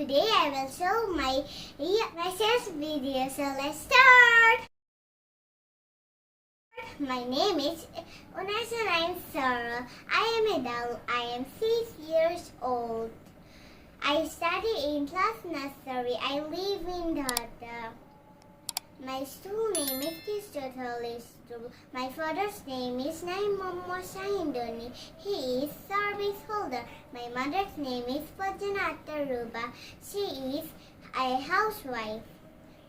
Today I will show my message video. So let's start. My name is Unaisa Nayem Sarah. I am adult. I am 6 years old. I study in class nursery. I live in Dhaka. My school name is Totally School. My father's name is Nayem Sarah. He is service holder. My mother's name is Pajanata Ruba. She is a housewife.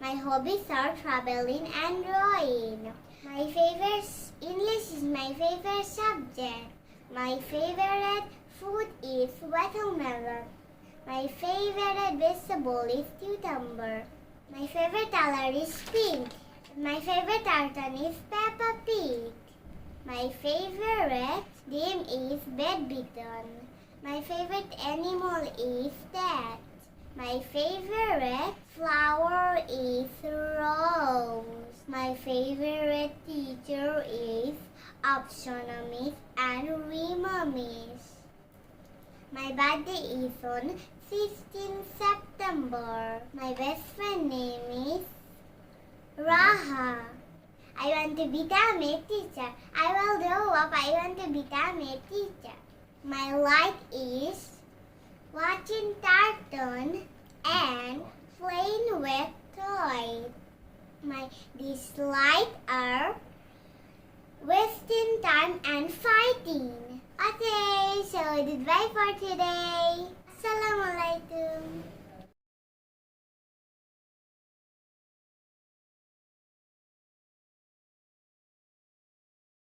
My hobbies are traveling and drawing. My favorite English is my favorite subject. My favorite food is watermelon. My favorite vegetable is cucumber. My favorite color is pink. My favorite cartoon is Peppa Pig. My favorite game is badminton. My favorite animal is cat. My favorite flower is rose. My favorite teacher is optometrist and remomist. My birthday is on 16 September. My best friend name is Raha. I want to become a teacher. I will grow up. I want to become a teacher. My like is watching cartoon and playing with toys. My dislike are wasting time and fighting. Okay, so goodbye for today. Assalamualaikum.